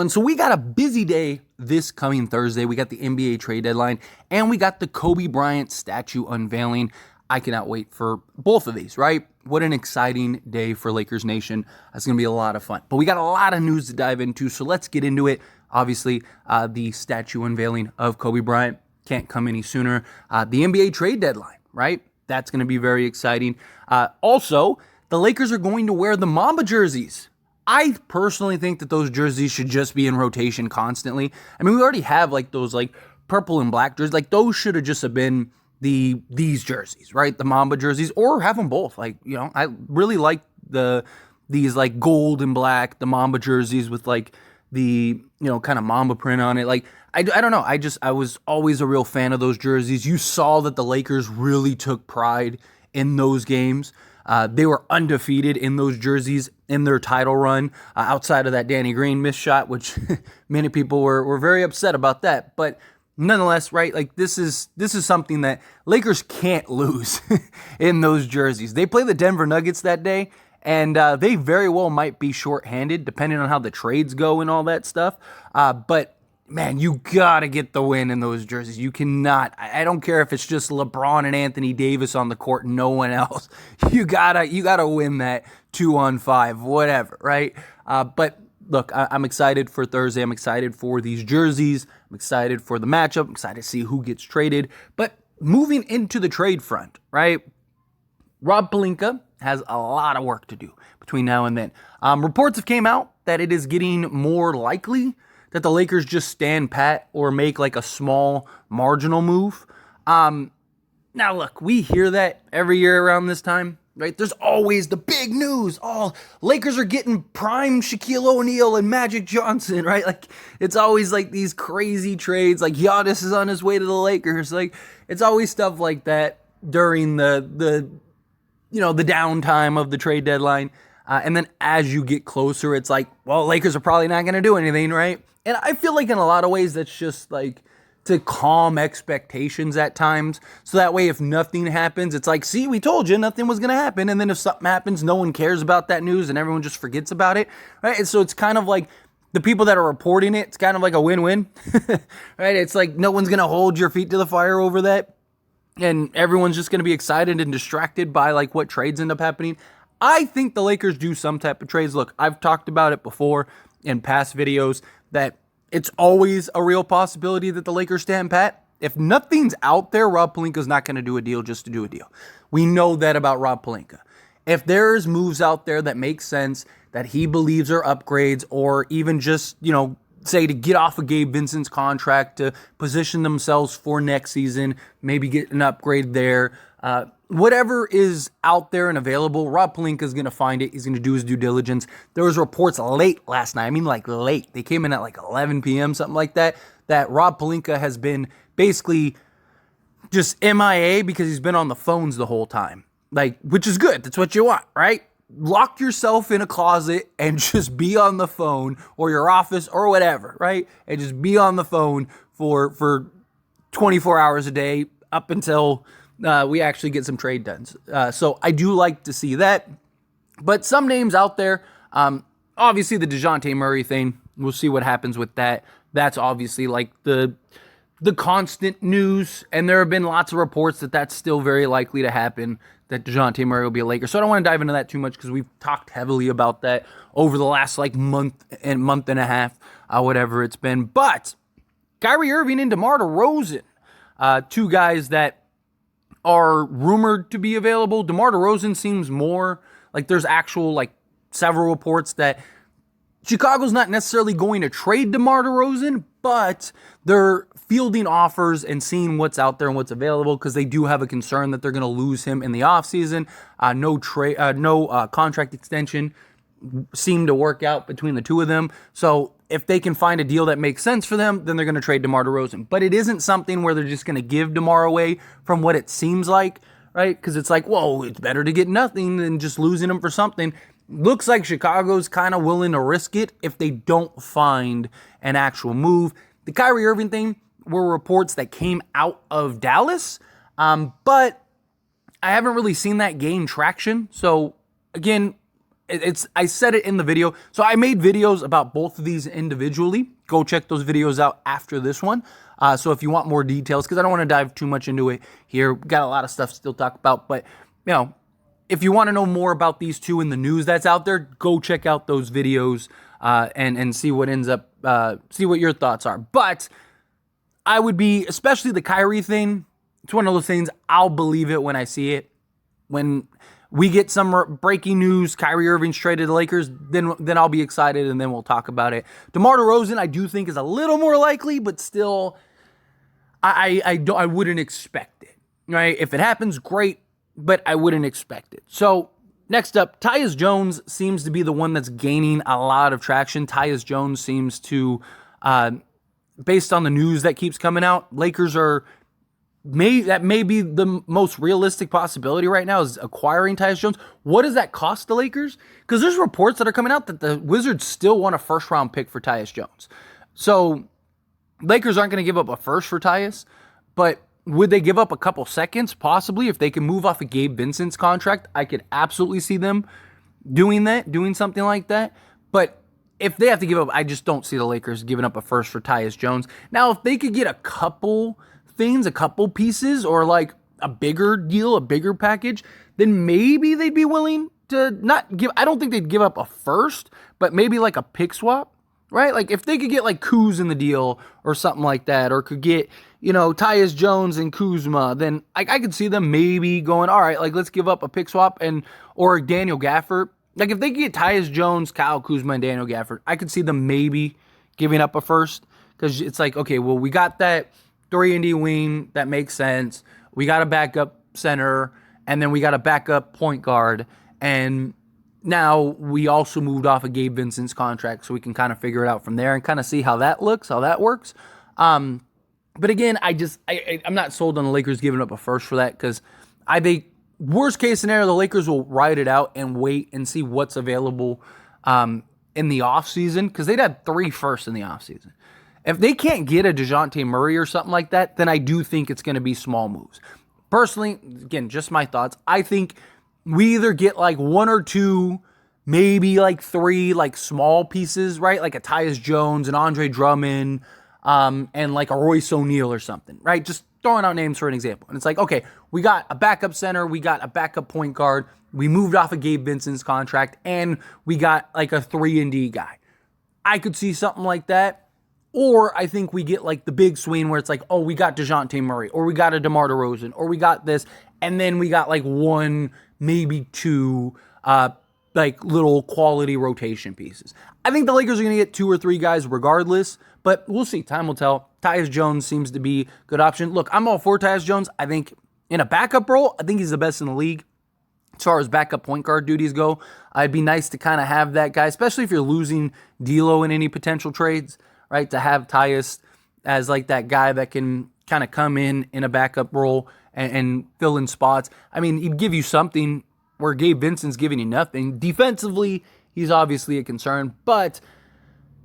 And so we got a busy day this coming Thursday. We got the NBA trade deadline, and we got the Kobe Bryant statue unveiling. I cannot wait for both of these, right? What an exciting day for Lakers Nation. It's going to be a lot of fun. But we got a lot of news to dive into, so let's get into it. Obviously, the statue unveiling of Kobe Bryant can't come any sooner. The NBA trade deadline, right? That's going to be very exciting. Also, the Lakers are going to wear the Mamba jerseys. I personally think that those jerseys should just be in rotation constantly. I mean, we already have like those like purple and black jerseys. Like those should have just have been these jerseys, right? The Mamba jerseys, or have them both. Like, you know, I really like these like gold and black, the Mamba jerseys with like the, you know, kind of Mamba print on it. Like, I don't know. I was always a real fan of those jerseys. You saw that the Lakers really took pride in those games. They were undefeated in those jerseys in their title run, outside of that Danny Green missed shot, which many people were very upset about that. But nonetheless, right, like this is something that Lakers can't lose in those jerseys. They play the Denver Nuggets that day, and they very well might be shorthanded depending on how the trades go and all that stuff. But man, you gotta get the win in those jerseys. You cannot. I don't care if it's just LeBron and Anthony Davis on the court and no one else. You gotta win that 2-on-5, whatever, right? But look, I'm excited for Thursday. I'm excited for these jerseys. I'm excited for the matchup. I'm excited to see who gets traded. But moving into the trade front, right? Rob Pelinka has a lot of work to do between now and then. Reports have came out that it is getting more likely that the Lakers just stand pat or make like a small marginal move. Now look, we hear that every year around this time, right? There's always the big news. Oh, Lakers are getting prime Shaquille O'Neal and Magic Johnson, right? Like it's always like these crazy trades. Like Giannis is on his way to the Lakers. Like it's always stuff like that during the downtime of the trade deadline. And then as you get closer, it's like, well, Lakers are probably not going to do anything, right? And I feel like in a lot of ways that's just like to calm expectations at times. So that way if nothing happens, it's like, see, we told you nothing was going to happen. And then if something happens, no one cares about that news and everyone just forgets about it, right? And so it's kind of like the people that are reporting it, it's kind of like a win-win, right? It's like no one's going to hold your feet to the fire over that. And everyone's just going to be excited and distracted by like what trades end up happening. I think the Lakers do some type of trades. Look, I've talked about it before in past videos that it's always a real possibility that the Lakers stand pat. If nothing's out there, Rob Pelinka's not going to do a deal just to do a deal. We know that about Rob Pelinka. If there's moves out there that make sense, that he believes are upgrades, or even just, you know, say to get off of Gabe Vincent's contract to position themselves for next season, maybe get an upgrade there. Whatever is out there and available, Rob Pelinka is going to find it. He's going to do his due diligence. There was reports late last night. I mean, like late. They came in at like 11 p.m., something like that, that Rob Pelinka has been basically just MIA because he's been on the phones the whole time. Like, which is good. That's what you want, right? Lock yourself in a closet and just be on the phone, or your office or whatever, right? And just be on the phone for 24 hours a day up until we actually get some trade done. So I do like to see that. But some names out there, obviously the DeJounte Murray thing, we'll see what happens with that. That's obviously like the constant news, and there have been lots of reports that that's still very likely to happen, that DeJounte Murray will be a Laker. So I don't want to dive into that too much because we've talked heavily about that over the last like month and a half, whatever it's been. But Kyrie Irving and DeMar DeRozan, two guys that are rumored to be available. DeMar DeRozan seems more like there's actual like several reports that Chicago's not necessarily going to trade DeMar DeRozan, but they're fielding offers and seeing what's out there and what's available because they do have a concern that they're going to lose him in the offseason. No contract extension seemed to work out between the two of them. So if they can find a deal that makes sense for them, then they're going to trade DeMar DeRozan. But it isn't something where they're just going to give DeMar away from what it seems like, right? Because it's like, whoa, it's better to get nothing than just losing him for something. Looks like Chicago's kind of willing to risk it if they don't find an actual move. The Kyrie Irving thing were reports that came out of Dallas, but I haven't really seen that gain traction. So again, I said it in the video. So I made videos about both of these individually. Go check those videos out after this one. So if you want more details, because I don't want to dive too much into it here. We've got a lot of stuff to still talk about. But, if you want to know more about these two in the news that's out there, go check out those videos and see what ends up, see what your thoughts are. But I would be, especially the Kyrie thing, it's one of those things, I'll believe it when I see it. When we get some breaking news, Kyrie Irving's traded to the Lakers, then I'll be excited, and then we'll talk about it. DeMar Rose, I do think, is a little more likely, but still, I wouldn't expect it. Right? If it happens, great, but I wouldn't expect it. So next up, Tyus Jones seems to be the one that's gaining a lot of traction. Tyus Jones seems to, based on the news that keeps coming out, Lakers are. That may be the most realistic possibility right now is acquiring Tyus Jones. What does that cost the Lakers? Because there's reports that are coming out that the Wizards still want a first-round pick for Tyus Jones. So Lakers aren't going to give up a first for Tyus, but would they give up a couple seconds? Possibly. If they can move off of Gabe Vincent's contract, I could absolutely see them doing something like that. But if they have to give up, I just don't see the Lakers giving up a first for Tyus Jones. Now, if they could get a couple things, a couple pieces, or like a bigger deal, a bigger package, then maybe they'd be willing to not give. I don't think they'd give up a first, but maybe like a pick swap, right? Like if they could get like Kuz in the deal or something like that, or could get, Tyus Jones and Kuzma, then I could see them maybe going, all right, like let's give up a pick swap or Daniel Gafford. Like if they could get Tyus Jones, Kyle Kuzma, and Daniel Gafford, I could see them maybe giving up a first, because it's like, okay, well, we got that 3-and-D wing, that makes sense. We got a backup center, and then we got a backup point guard, and now we also moved off of Gabe Vincent's contract, so we can kind of figure it out from there and kind of see how that looks, how that works. But again, I'm not sold on the Lakers giving up a first for that, because I think worst case scenario, the Lakers will ride it out and wait and see what's available in the offseason, because they'd have 3 firsts in the offseason. If they can't get a DeJounte Murray or something like that, then I do think it's going to be small moves. Personally, again, just my thoughts, I think we either get like 1 or 2, maybe like 3 like small pieces, right? Like a Tyus Jones, an Andre Drummond, and like a Royce O'Neal or something, right? Just throwing out names for an example. And it's like, okay, we got a backup center, we got a backup point guard, we moved off of Gabe Vincent's contract, and we got like a 3-and-D guy. I could see something like that. Or I think we get like the big swing where it's like, oh, we got DeJounte Murray, or we got a DeMar DeRozan, or we got this, and then we got like 1, maybe 2, like little quality rotation pieces. I think the Lakers are going to get 2 or 3 guys regardless, but we'll see. Time will tell. Tyus Jones seems to be a good option. Look, I'm all for Tyus Jones. I think in a backup role, I think he's the best in the league. As far as backup point guard duties go, it'd be nice to kind of have that guy, especially if you're losing D'Lo in any potential trades, right? To have Tyus as like that guy that can kind of come in a backup role and fill in spots. I mean, he'd give you something where Gabe Vincent's giving you nothing. Defensively, he's obviously a concern, but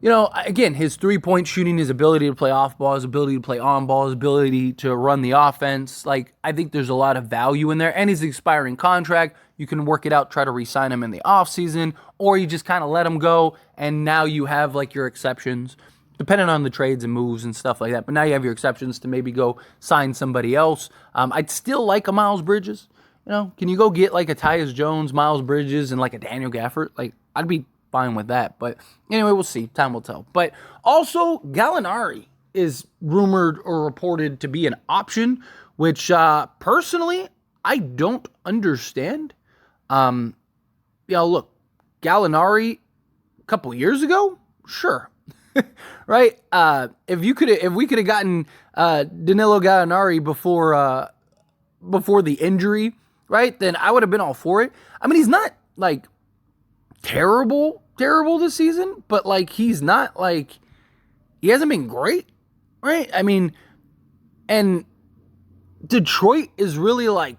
again, his 3-point shooting, his ability to play off ball, his ability to play on ball, his ability to run the offense, like I think there's a lot of value in there. And his expiring contract, you can work it out, try to re-sign him in the offseason, or you just kind of let him go, and now you have like your exceptions, depending on the trades and moves and stuff like that. But now you have your exceptions to maybe go sign somebody else. I'd still like a Miles Bridges. Can you go get like a Tyus Jones, Miles Bridges, and like a Daniel Gafford? Like, I'd be fine with that. But anyway, we'll see. Time will tell. But also, Gallinari is rumored or reported to be an option, which personally, I don't understand. Look, Gallinari a couple years ago, sure. Right? If we could have gotten Danilo Gallinari before the injury, right? Then I would have been all for it. I mean, he's not like terrible this season, but like he's not like he hasn't been great, right? I mean, and Detroit is really like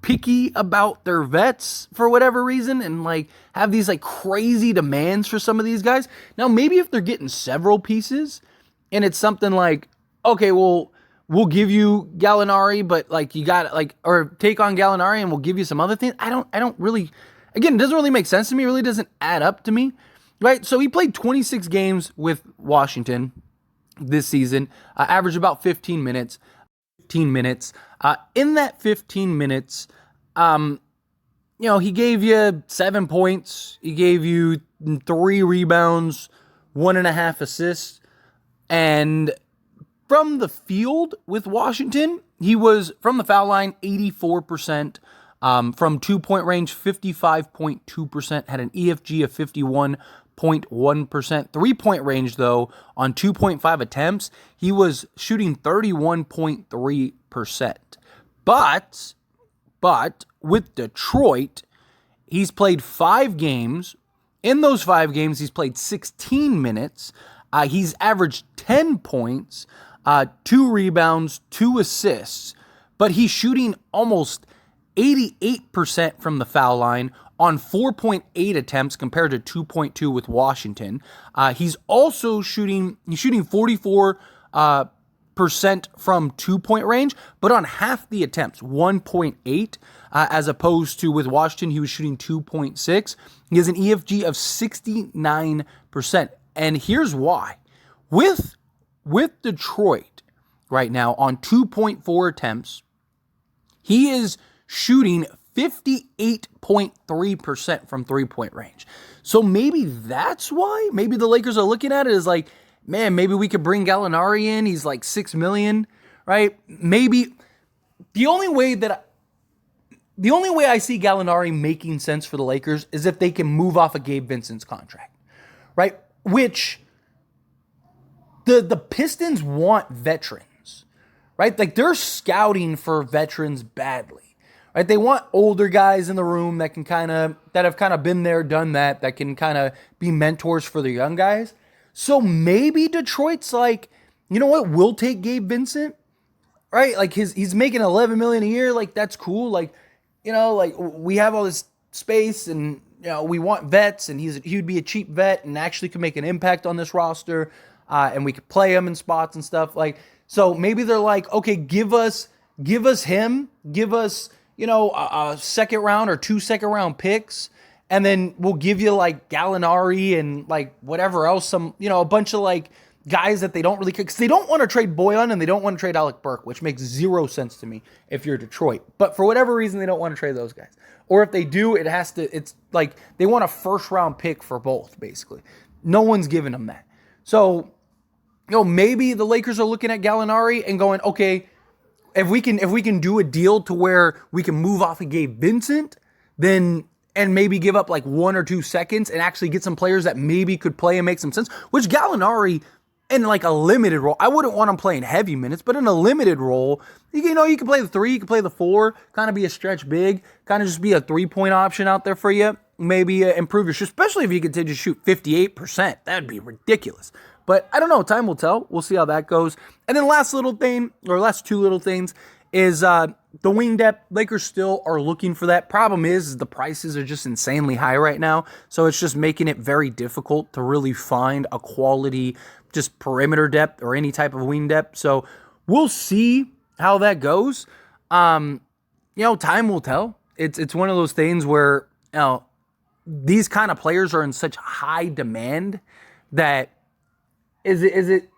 picky about their vets for whatever reason, and like have these like crazy demands for some of these guys. Now, maybe if they're getting several pieces and it's something like, okay, well, we'll give you Gallinari, but like you got like, or take on Gallinari and we'll give you some other things. I don't really, Again, it doesn't really make sense to me. It really doesn't add up to me, right? So he played 26 games with Washington this season, averaged about 15 minutes. In that 15 minutes, he gave you 7 points. He gave you 3 rebounds, 1.5 assists. And from the field with Washington, he was, from the foul line, 84%. From 2-point range, 55.2%. Had an EFG of 51.1%. 3-point range, though, on 2.5 attempts, he was shooting 31.3%. But with Detroit, he's played 5 games. In those 5 games, he's played 16 minutes. He's averaged 10 points, 2 rebounds, 2 assists. But he's shooting almost 88% from the foul line on 4.8 attempts compared to 2.2 with Washington. He's also shooting 44% from 2-point range, but on half the attempts, 1.8, as opposed to with Washington, he was shooting 2.6. He has an EFG of 69%. And here's why. With Detroit right now on 2.4 attempts, he is shooting 58.3% from 3-point range. So maybe that's why. Maybe the Lakers are looking at it as like, man, maybe we could bring Gallinari in. He's like $6 million, right? Maybe the only way I see Gallinari making sense for the Lakers is if they can move off of Gabe Vincent's contract, right? Which the Pistons want veterans, right? Like they're scouting for veterans badly. Right, they want older guys in the room that have kind of been there, done that can kind of be mentors for the young guys. So maybe Detroit's like, you know what, we'll take Gabe Vincent, right? Like he's making $11 million a year, like that's cool. Like, like we have all this space and we want vets, and he'd be a cheap vet and actually could make an impact on this roster, and we could play him in spots and stuff. Like, so maybe they're like, okay, give us him, give us a second round or 2 second-round picks, and then we'll give you like Gallinari and like whatever else, a bunch of like guys that they don't really, because they don't want to trade Boyan and they don't want to trade Alec Burke, which makes 0 sense to me if you're Detroit. But for whatever reason, they don't want to trade those guys. Or if they do, it's like they want a first-round pick for both, basically. No one's giving them that. So, maybe the Lakers are looking at Gallinari and going, okay, if we can do a deal to where we can move off of Gabe Vincent, then and maybe give up like 1 or 2 seconds and actually get some players that maybe could play and make some sense, which Gallinari in like a limited role, I wouldn't want him playing heavy minutes, but in a limited role, you can play the 3, you can play the 4, kind of be a stretch big, kind of just be a 3-point option out there for you, maybe improve your shot, especially if you could just shoot 58%. That'd be ridiculous. But I don't know. Time will tell. We'll see how that goes. And then last 2 little things is the wing depth. Lakers still are looking for that. Problem is the prices are just insanely high right now. So it's just making it very difficult to really find a quality just perimeter depth or any type of wing depth. So we'll see how that goes. Time will tell. It's one of those things where these kind of players are in such high demand that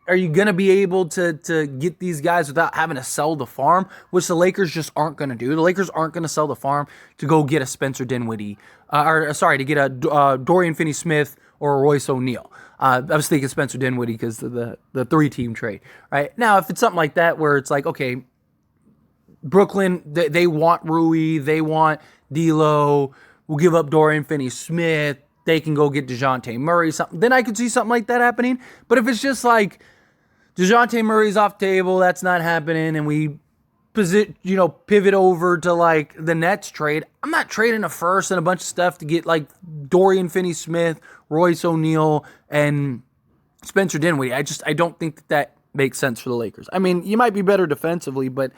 are you going to be able to get these guys without having to sell the farm, which the Lakers just aren't going to do. The Lakers aren't going to sell the farm to go get a Spencer Dinwiddie, to get a Dorian Finney-Smith or a Royce O'Neal. I was thinking Spencer Dinwiddie because of the 3-team trade. Right now, if it's something like that where it's like, okay, Brooklyn, they want Rui, they want D'Lo, we'll give up Dorian Finney-Smith, they can go get DeJounte Murray, something. Then I could see something like that happening. But if it's just like DeJounte Murray's off table, that's not happening, and we pivot over to like the Nets trade, I'm not trading a first and a bunch of stuff to get like Dorian Finney-Smith, Royce O'Neal, and Spencer Dinwiddie. I don't think that makes sense for the Lakers. I mean, you might be better defensively, but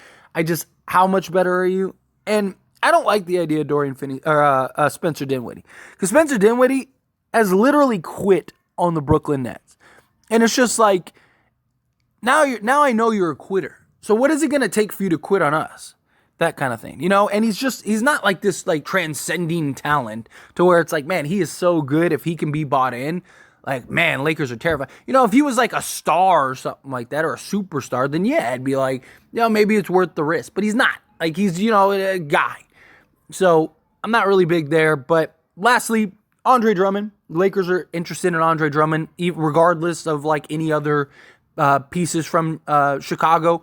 how much better are you? And I don't like the idea of Dorian Finney or Spencer Dinwiddie, because Spencer Dinwiddie has literally quit on the Brooklyn Nets, and it's just like now I know you're a quitter. So what is it going to take for you to quit on us? that kind of thing, you know? And he's not like this like transcending talent to where it's like, man, he is so good if he can be bought in. Like, man, Lakers are terrified. You know, if he was like a star or something like that, or a superstar, then yeah, I'd be like, you know, maybe it's worth the risk. But he's not. Like, he's, you know, a guy. So I'm not really big there. But lastly, Andre Drummond. Lakers are interested in Andre Drummond, regardless of like any other pieces from Chicago.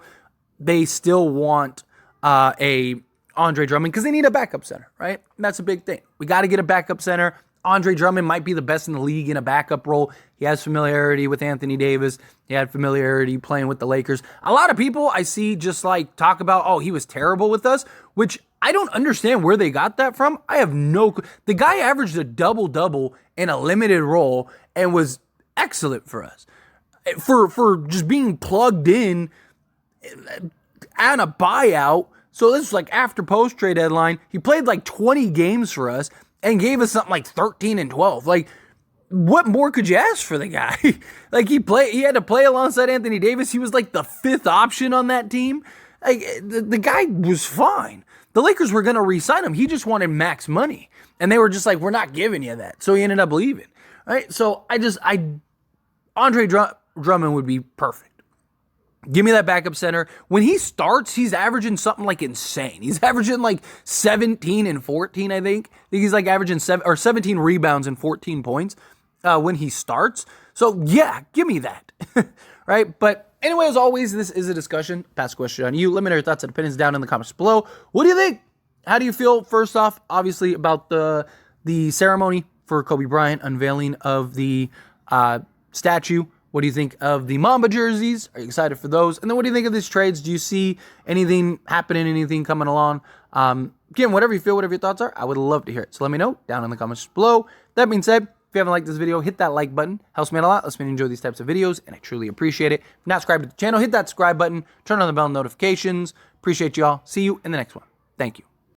They still want a Andre Drummond because they need a backup center, right? And that's a big thing. We got to get a backup center. Andre Drummond might be the best in the league in a backup role. He has familiarity with Anthony Davis. He had familiarity playing with the Lakers. A lot of people I see just like talk about, oh, he was terrible with us, which I don't understand where they got that from. I have no clue. The guy averaged a double-double in a limited role and was excellent for us. For just being plugged in and a buyout. So this was like after post-trade deadline. He played like 20 games for us and gave us something like 13 and 12. Like, what more could you ask for the guy? Like, he had to play alongside Anthony Davis. He was like the fifth option on that team. Like, the guy was fine. The Lakers were going to re-sign him. He just wanted max money. And they were just like, we're not giving you that. So he ended up leaving. Right? So Andre Drummond would be perfect. Give me that backup center. When he starts, he's averaging something like insane. He's averaging like 17 and 14, I think. He's like averaging 17 rebounds and 14 points when he starts. So yeah, give me that. Right? But anyway, as always, this is a discussion. Pass a question on you. Let me know your thoughts and opinions down in the comments below. What do you think? How do you feel, first off, obviously, about the ceremony for Kobe Bryant, unveiling of the statue? What do you think of the Mamba jerseys? Are you excited for those? And then what do you think of these trades? Do you see anything happening, anything coming along? Again, whatever you feel, whatever your thoughts are, I would love to hear it. So let me know down in the comments below. That being said, if you haven't liked this video, hit that like button. Helps me out a lot. Lets me enjoy these types of videos, and I truly appreciate it. If you're not subscribed to the channel, hit that subscribe button. Turn on the bell notifications. Appreciate y'all. See you in the next one. Thank you.